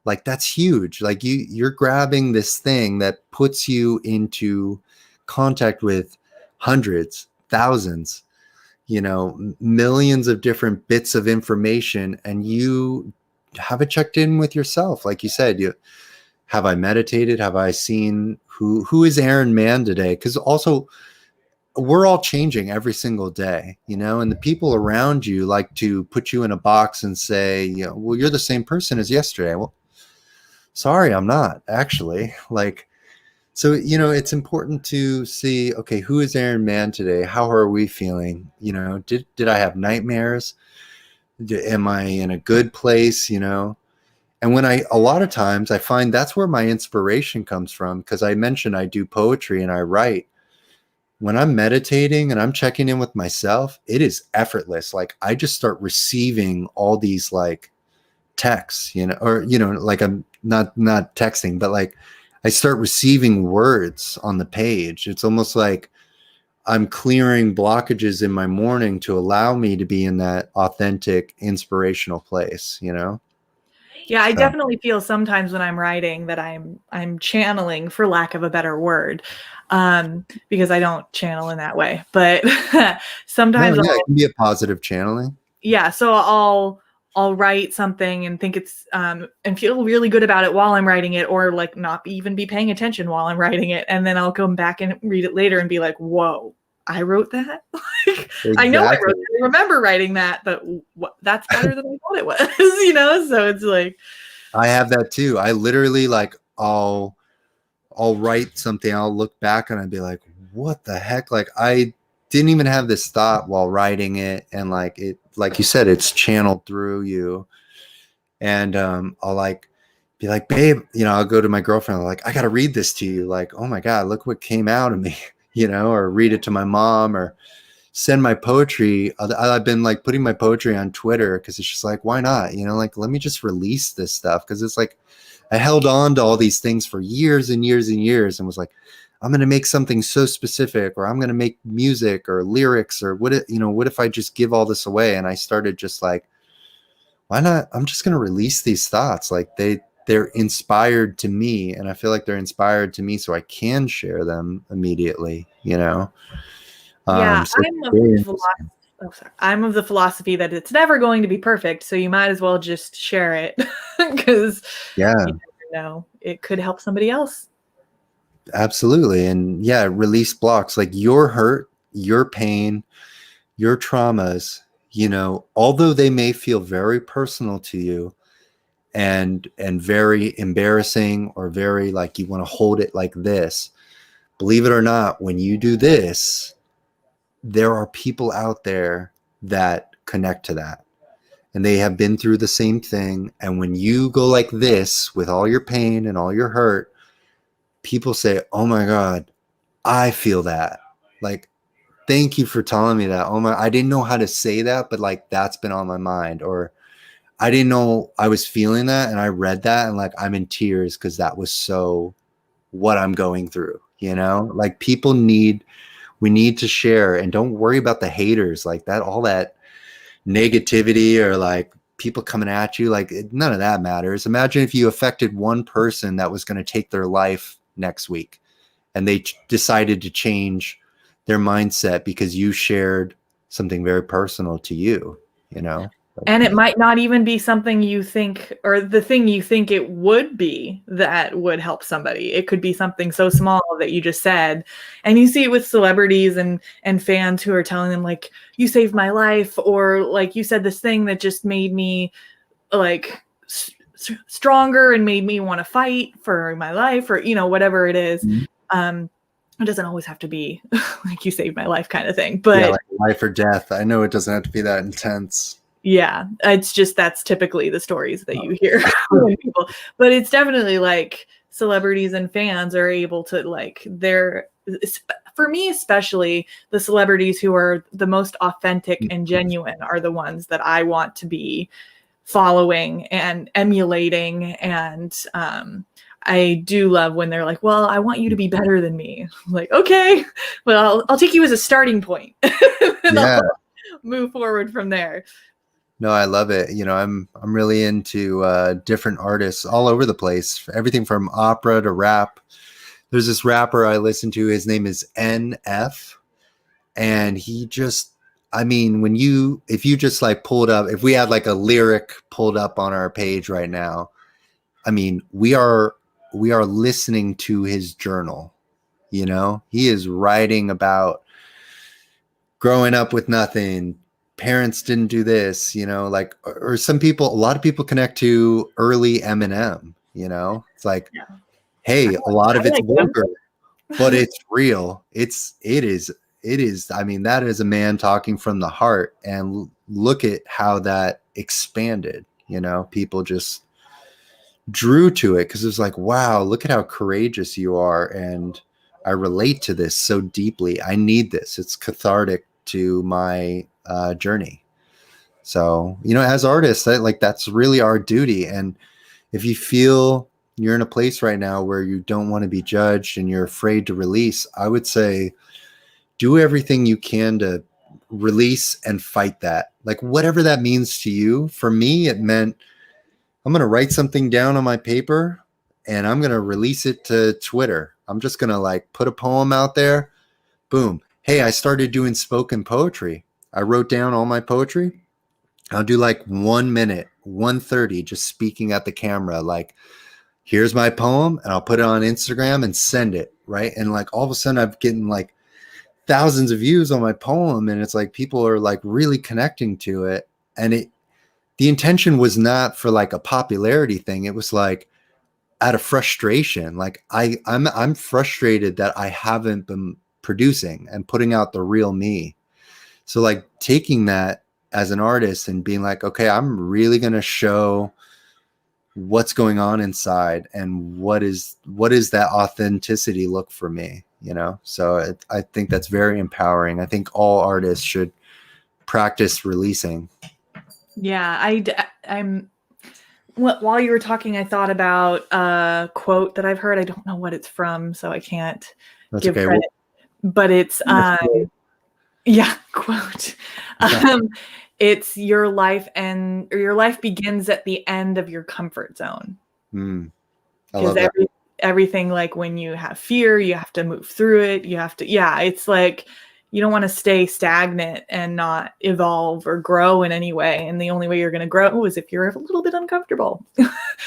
Like, that's huge. Like, you're grabbing this thing that puts you into contact with hundreds, thousands, millions of different bits of information, and you haven't checked in with yourself. Like you said, have I meditated? Have I seen who is Aaron Mann today? Because also, we're all changing every single day, and the people around you like to put you in a box and say, well, you're the same person as yesterday. Well, sorry, I'm not actually. Like, so, it's important to see, okay, who is Aaron Mann today? How are we feeling? Did I have nightmares? Am I in a good place? And a lot of times I find that's where my inspiration comes from, because I mentioned I do poetry and I write. When I'm meditating and I'm checking in with myself, it is effortless. Like, I just start receiving all these like texts, or, like, I'm not texting, but like, I start receiving words on the page. It's almost like I'm clearing blockages in my morning to allow me to be in that authentic, inspirational place, Yeah, I So, definitely feel sometimes when I'm writing that I'm channeling, for lack of a better word, because I don't channel in that way. But no, sometimes yeah, it can be a positive channeling. so I'll write something and think it's and feel really good about it while I'm writing it, or like not even be paying attention while I'm writing it, and then I'll come back and read it later and be like, whoa, I wrote that. Like, I know I wrote Exactly. that. I remember writing that, but that's better than I thought it was. So it's like, I have that too. I literally, like, I'll write something, I'll look back and I'd be like, what the heck? Like, I didn't even have this thought while writing it. And like, it, like you said, it's channeled through you. And I'll like be like, babe, I'll go to my girlfriend, I'm like, I got to read this to you. Like, oh my God, look what came out of me, or read it to my mom, or send my poetry. I've been like putting my poetry on Twitter, because it's just like, why not? Like, let me just release this stuff. Because it's like, I held on to all these things for years and years and years, and was like, I'm going to make something so specific, or I'm going to make music or lyrics, or what if I just give all this away? And I started just like, why not? I'm just going to release these thoughts. Like, they're inspired to me, and I feel like they're inspired to me, so I can share them immediately, yeah, so I'm of the philosophy that it's never going to be perfect, so you might as well just share it, because yeah, you never know, it could help somebody else. absolutely. And yeah, release blocks, like your hurt, your pain, your traumas, although they may feel very personal to you, and very embarrassing, or very like you want to hold it like this. Believe it or not, when you do this, there are people out there that connect to that, and they have been through the same thing. And when you go like this with all your pain and all your hurt, people say, oh my God, I feel that. Like, thank you for telling me that. Oh my, I didn't know how to say that, but like, that's been on my mind. Or I didn't know I was feeling that, and I read that, and like, I'm in tears because that was so what I'm going through, like, we need to share, and don't worry about the haters, like that, all that negativity, or like people coming at you, like, none of that matters. Imagine if you affected one person that was going to take their life next week, and they decided to change their mindset because you shared something very personal to you, And it might not even be something you think, or the thing you think it would be, that would help somebody. It could be something so small that you just said. And you see it with celebrities and fans who are telling them, like, you saved my life, or like, you said this thing that just made me like stronger and made me want to fight for my life, or whatever it is. Mhm. It doesn't always have to be like you saved my life kind of thing, Yeah, but like life or death. I know it doesn't have to be that intense. yeah, it's just that's typically the stories that you hear Oh. when people, but it's definitely like celebrities and fans are able to like for me especially the celebrities who are the most authentic and genuine are the ones that I want to be following and emulating. And I do love when they're like, well, I want you to be better than me. I'm like, okay, well, I'll take you as a starting point and Yeah. I'll move forward from there. No, I love it. You know, I'm really into different artists all over the place. Everything from opera to rap. There's this rapper I listen to. His name is NF, and he just, I mean, if you just like pull it up, if we had like a lyric pulled up on our page right now, I mean, we are listening to his journal. You know, he is writing about growing up with nothing. Parents didn't do this, you know, like, or some people, a lot of people connect to early Eminem, you know, it's like, Yeah. hey, a lot I of it's like them. vulgar, but it's real. It is. I mean, that is a man talking from the heart, and look at how that expanded, you know, people just drew to it because it was like, wow, look at how courageous you are. And I relate to this so deeply. I need this. It's cathartic to my journey. So, you know, as artists, that's really our duty. And if you feel you're in a place right now where you don't want to be judged and you're afraid to release, I would say do everything you can to release and fight that. Like, whatever that means to you. For me, it meant I'm going to write something down on my paper and I'm going to release it to Twitter. I'm just going to like put a poem out there. Boom. Hey, I started doing spoken poetry. I wrote down all my poetry. I'll do like 1 minute, 1:30, just speaking at the camera. Like, here's my poem, and I'll put it on Instagram and send it. Right. And like all of a sudden, I'm getting like thousands of views on my poem. And it's like people are like really connecting to it. And the intention was not for like a popularity thing. It was like out of frustration. Like I'm frustrated that I haven't been producing and putting out the real me. So like taking that as an artist and being like, okay, I'm really going to show what's going on inside and what is that authenticity look for me, you know? So I think that's very empowering. I think all artists should practice releasing. Yeah, I'm while you were talking, I thought about a quote that I've heard. I don't know what it's from, so I can't That's give okay. credit. But it's yeah, quote. Um, it's your life or your life begins at the end of your comfort zone. I love that. Everything, like when you have fear, you have to move through it. You have to, yeah, it's like you don't want to stay stagnant and not evolve or grow in any way. And the only way you're going to grow is if you're a little bit uncomfortable.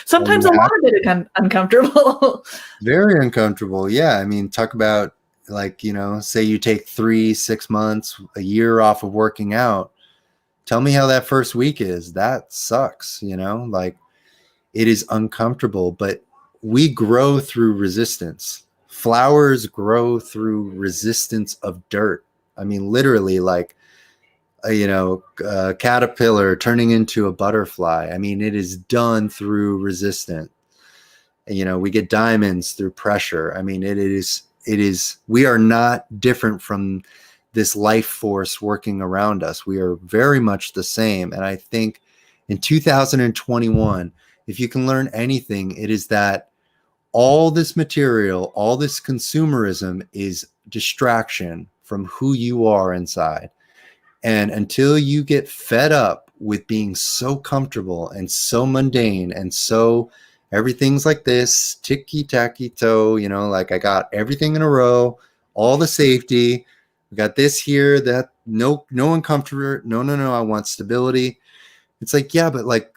Sometimes a lot of it uncomfortable. Very uncomfortable. Yeah. I mean, talk about like, you know, say you take 3-6 months, a year off of working out. Tell me how that first week is. That sucks, you know, like it is uncomfortable, but we grow through resistance. Flowers grow through resistance of dirt. I mean, literally, like, a caterpillar turning into a butterfly. I mean, it is done through resistance. You know, we get diamonds through pressure. I mean, we are not different from this life force working around us. We are very much the same. And I think in 2021, if you can learn anything, it is that all this material, all this consumerism is distraction from who you are inside. And until you get fed up with being so comfortable and so mundane and so everything's like this, ticky tacky toe, you know, like I got everything in a row, all the safety, we got this here, that no uncomfortable, no, I want stability. It's like, yeah, but like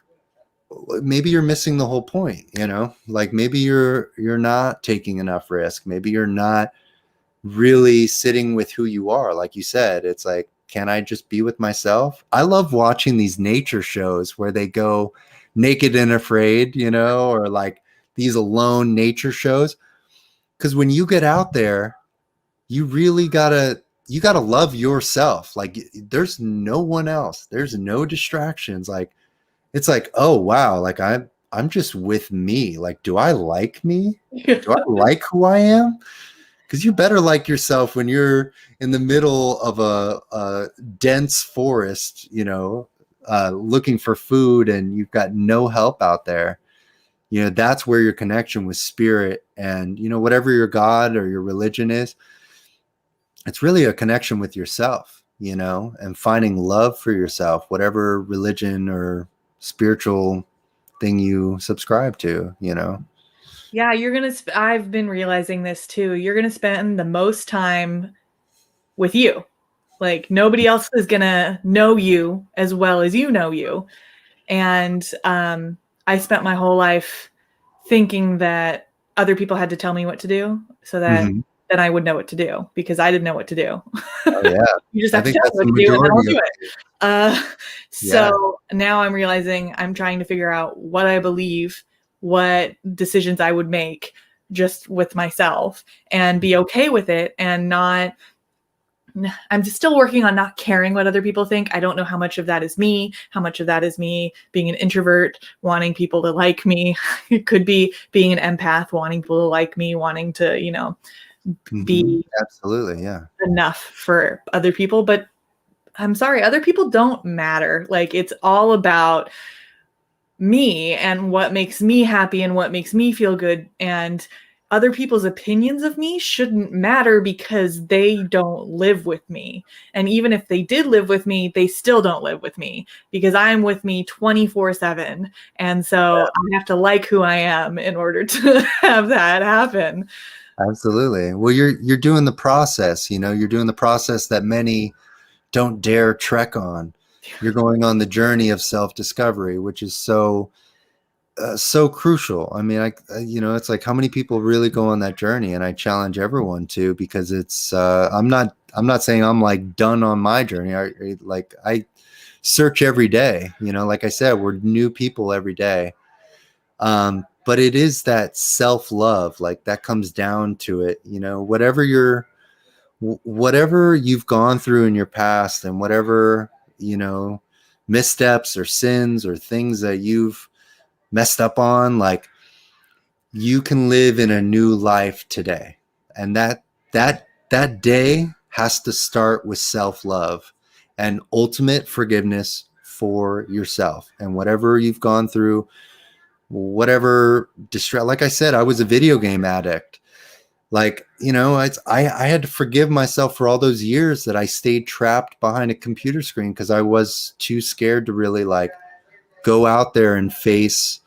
maybe you're missing the whole point, you know, like maybe you're not taking enough risk. Maybe you're not really sitting with who you are. Like you said, it's like, can I just be with myself? I love watching these nature shows where they go naked and afraid, you know, or like these alone nature shows. Because when you get out there, you really gotta love yourself. Like there's no one else. There's no distractions. Like it's like, oh wow, like I'm just with me. Like, do I like me? Do I like who I am? Because you better like yourself when you're in the middle of a dense forest, looking for food and you've got no help out there. That's where your connection with spirit and, whatever your God or your religion is, it's really a connection with yourself, and finding love for yourself, whatever religion or spiritual thing you subscribe to. Yeah, I've been realizing this too. You're gonna spend the most time with you. Like nobody else is gonna know you as well as you know you. And I spent my whole life thinking that other people had to tell me what to do so that Hmm. then I would know what to do because I didn't know what to do. Oh yeah. You just I have to think tell me that's what the to do and then I'll majority do of it. Uh, yeah. so now I'm realizing I'm trying to figure out what I believe, what decisions I would make just with myself and be okay with it and not I'm just still working on not caring what other people think. I don't know how much of that is me, how much of that is me being an introvert, wanting people to like me. It could be being an empath, wanting people to like me, wanting to, Hmm. be Absolutely. Yeah. enough for other people. But I'm sorry, other people don't matter. Like it's all about me and what makes me happy and what makes me feel good. And other people's opinions of me shouldn't matter because they don't live with me. And even if they did live with me, they still don't live with me because I'm with me 24/7. And so I have to like who I am in order to have that happen. Absolutely. Well, you're doing the process, you're doing the process that many don't dare trek on. You're going on the journey of self-discovery, which is so crucial. I mean, it's like how many people really go on that journey, and I challenge everyone to because it's I'm not saying I'm like done on my journey. I search every day, like I said, we're new people every day. But it is that self-love, like that comes down to it, whatever you've gone through in your past and whatever, missteps or sins or things that you've messed up on, like you can live in a new life today. And that day has to start with self-love and ultimate forgiveness for yourself and whatever you've gone through, whatever distress. Like I said, I was a video game addict. Like, I had to forgive myself for all those years that I stayed trapped behind a computer screen because I was too scared to really like go out there and face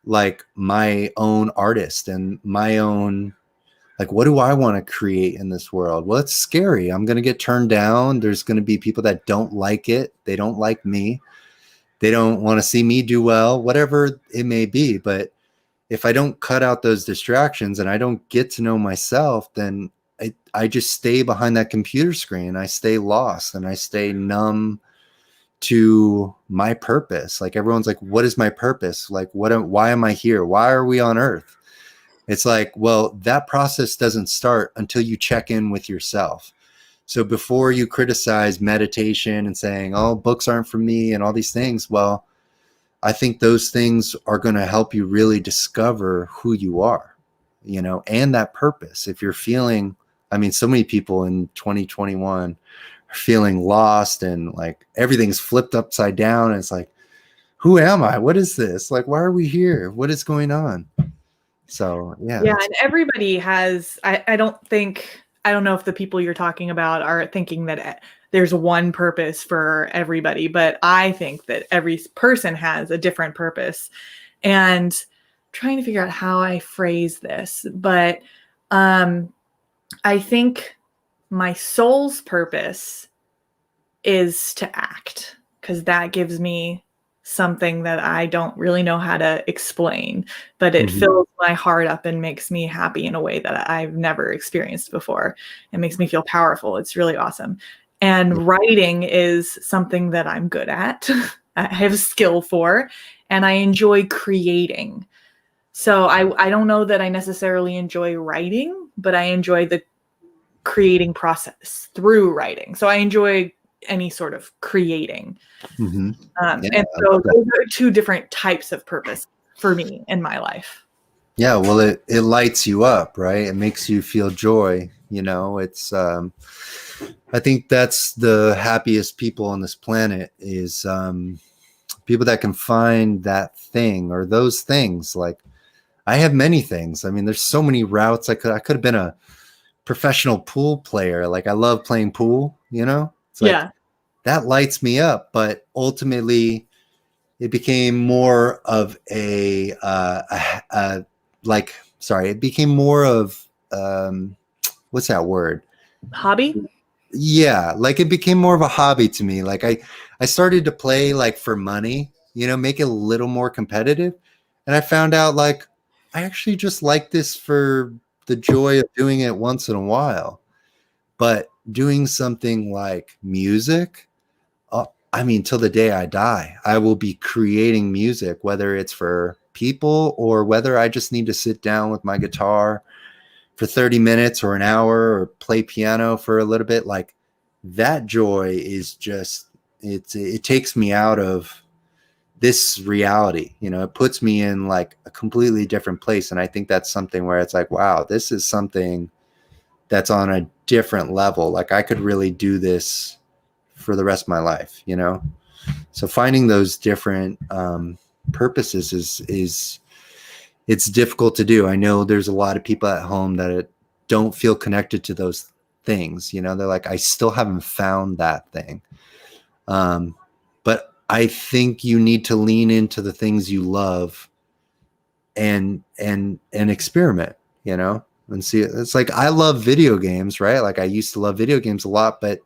like my own artist and my own, like, what do I want to create in this world? Well, it's scary. I'm going to get turned down. There's going to be people that don't like it. They don't like me. They don't want to see me do well, whatever it may be. But if I don't cut out those distractions and I don't get to know myself, then I just stay behind that computer screen. I stay lost and I stay numb to my purpose. Like everyone's like, what is my purpose? Like, why am I here? Why are we on earth? It's like, well, that process doesn't start until you check in with yourself. So before you criticize meditation and saying, oh, books aren't for me and all these things, well, I think those things are going to help you really discover who you are, and that purpose. If you're feeling, I mean, so many people in 2021 are feeling lost and like everything's flipped upside down. And it's like, who am I? What is this? Like, why are we here? What is going on? So, yeah. Yeah, and everybody has I don't know if the people you're talking about are thinking that there's one purpose for everybody, but I think that every person has a different purpose. And trying to figure out how I phrase this, but um I think my soul's purpose is to act because that gives me something that I don't really know how to explain, but it Mhm. fills my heart up and makes me happy in a way that I've never experienced before. It makes me feel powerful. It's really awesome. Yeah. And writing is something that I'm good at. I have skill for, and I enjoy creating. So I don't know that I necessarily enjoy writing, but I enjoy the creating process through writing. So I enjoy any sort of creating. Mm-hmm. Yeah, And so those are two different types of purpose for me in my life. yeah, well, it lights you up, right? It makes you feel joy. It's I think that's the happiest people on this planet is people that can find that thing or those things. Like I have many things. I mean, there's so many routes. I could have been a professional pool player. Like I love playing pool. It's like Yeah. that lights me up. But ultimately, it became more of it became more of what's that word? Hobby? Yeah, like it became more of a hobby to me. Like I started to play like for money, make it a little more competitive. And I found out like I actually just like this for the joy of doing it once in a while. But doing something like music, I mean, till the day I die, I will be creating music, whether it's for people or whether I just need to sit down with my guitar for 30 minutes or an hour or play piano for a little bit. Like that joy is just, it takes me out of this reality. It puts me in like a completely different place. And I think that's something where it's like, wow, this is something that's on a different level. Like I could really do this for the rest of my life. So finding those different purposes is it's difficult to do. I know there's a lot of people at home that don't feel connected to those things. They're like, I still haven't found that thing. But I think you need to lean into the things you love and experiment, and see. It's like I love video games, right? Like I used to love video games a lot, but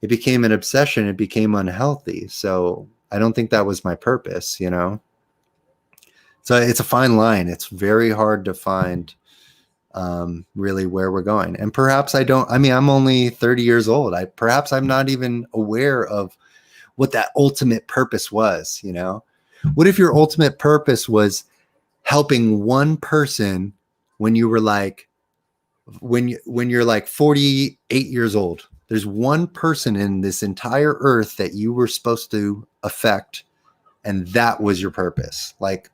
it became an obsession. It became unhealthy. So I don't think that was my purpose, So it's a fine line. It's very hard to find really where we're going. And perhaps I'm only 30 years old. Perhaps I'm not even aware of what that ultimate purpose was, What if your ultimate purpose was helping one person when you were like, when you're like 48 years old? There's one person in this entire earth that you were supposed to affect, and that was your purpose. Like,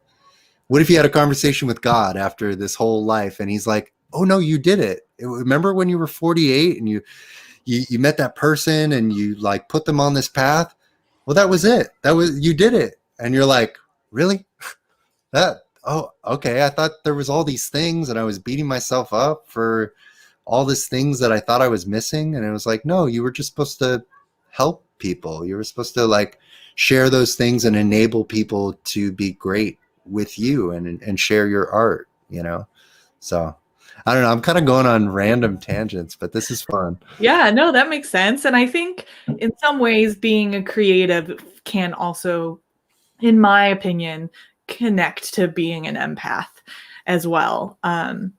what if you had a conversation with God after this whole life, and he's like, "Oh no, you did it. Remember when you were 48 and you met that person and you like put them on this path? Well, that was it. You did it." And you're like, "Really? Oh, okay. I thought there was all these things and I was beating myself up for all these things that I thought I was missing." And it was like, no, you were just supposed to help people. You were supposed to like share those things and enable people to be great with you and share your art, So I don't know. I'm kind of going on random tangents, but this is fun. Yeah, no, that makes sense. And I think in some ways being a creative can also, in my opinion, connect to being an empath as well. I'm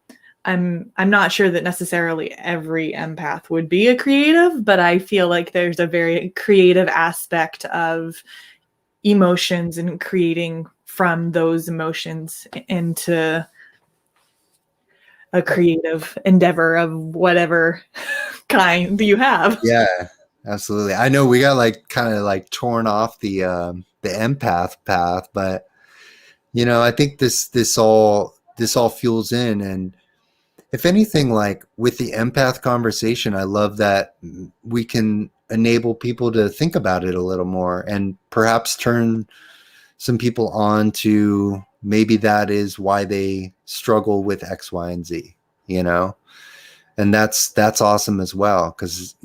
not sure that necessarily every empath would be a creative, but I feel like there's a very creative aspect of emotions and creating from those emotions into a creative endeavor of whatever kind you have. Yeah, absolutely. I know we got like kind of like torn off the empath path, but I think this all fuels in. And if anything, like with the empath conversation, I love that we can enable people to think about it a little more and perhaps turn some people on to maybe that is why they struggle with X, Y, and Z, and that's awesome as well. Cause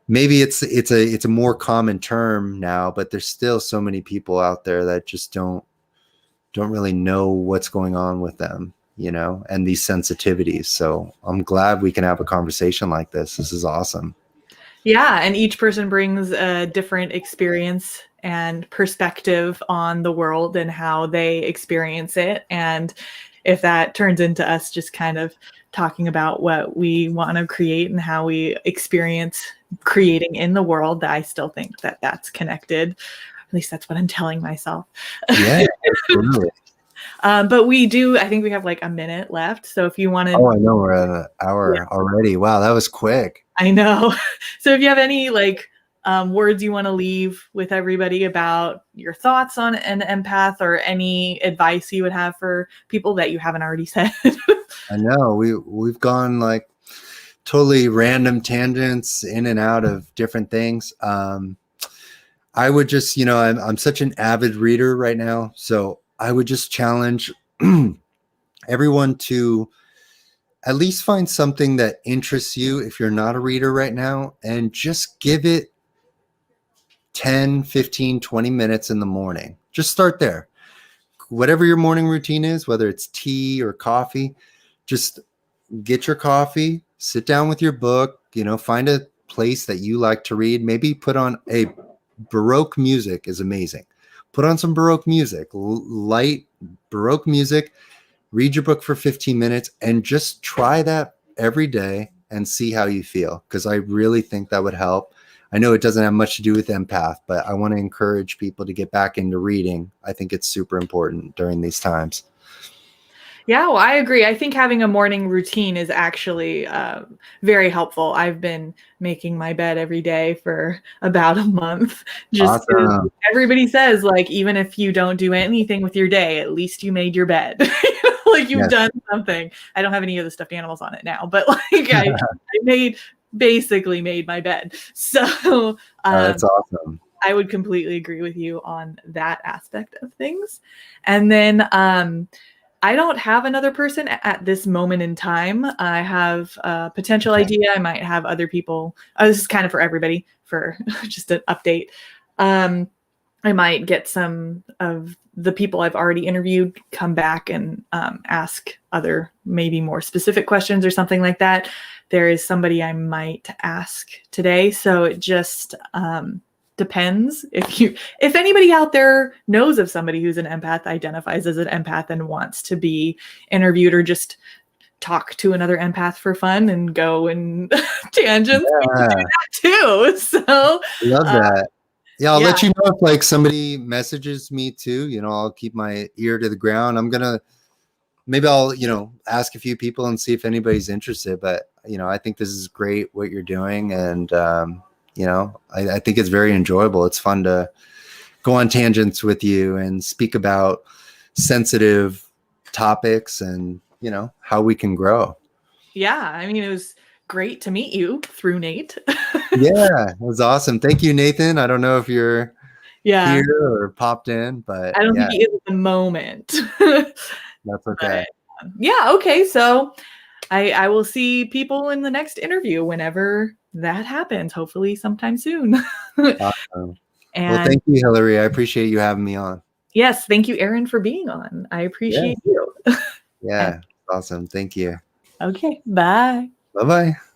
maybe it's a more common term now, but there's still so many people out there that just don't really know what's going on with them, and these sensitivities. So I'm glad we can have a conversation like this. This is awesome. Yeah, and each person brings a different experience and perspective on the world and how they experience it. And if that turns into us just kind of talking about what we want to create and how we experience creating in the world, I still think that that's connected. At least that's what I'm telling myself. Yeah, absolutely. But I think we have like a minute left. So if you wanted, Oh, I know we're at an yeah, hour already. Wow, that was quick. I know. So if you have any like words you want to leave with everybody about your thoughts on an empath or any advice you would have for people that you haven't already said. I know we've gone like totally random tangents in and out of different things. I would just, I'm such an avid reader right now, so I would just challenge everyone to at least find something that interests you if you're not a reader right now, and just give it 10, 15, 20 minutes in the morning. Just start there. Whatever your morning routine is, whether it's tea or coffee, just get your coffee, sit down with your book, find a place that you like to read. Maybe put on Baroque music is amazing. Put on some Baroque music, light Baroque music, read your book for 15 minutes, and just try that every day and see how you feel. Because I really think that would help. I know it doesn't have much to do with empath, but I want to encourage people to get back into reading. I think it's super important during these times. Yeah, well, I agree. I think having a morning routine is actually very helpful. I've been making my bed every day for about a month. Just 'cause Awesome. everybody says, like, even if you don't do anything with your day, at least you made your bed. Like you've Yes. done something. I don't have any of the stuffed animals on it now, but like I basically made my bed. So That's awesome. I would completely agree with you on that aspect of things. And then I don't have another person at this moment in time. I have a potential Okay. idea. I might have other people. This is kind of for everybody for just an update. I might get some of the people I've already interviewed come back and ask other maybe more specific questions or something like that. There is somebody I might ask today. So it just depends. If anybody out there knows of somebody who's an empath, identifies as an empath and wants to be interviewed or just talk to another empath for fun and go in tangents, we can do Yeah. that too. So Love that. Yeah, I'll yeah. let you know if like somebody messages me too. I'll keep my ear to the ground. Maybe I'll, ask a few people and see if anybody's interested. But, I think this is great what you're doing. And, I think it's very enjoyable. It's fun to go on tangents with you and speak about sensitive topics and, how we can grow. Yeah, I mean, it was great to meet you through Nate. Yeah, it was awesome. Thank you, Nathan. I don't know if you're Yeah, here or popped in, but I don't yeah, think he is at the moment. that's okay. But yeah, okay. So I will see people in the next interview whenever that happens, hopefully sometime soon. Awesome. Well, And thank you, Hillary. I appreciate you having me on. yes, thank you, Aaron, for being on. I Yeah. appreciate you. And Yeah. Awesome. Thank you. okay, bye. Bye bye.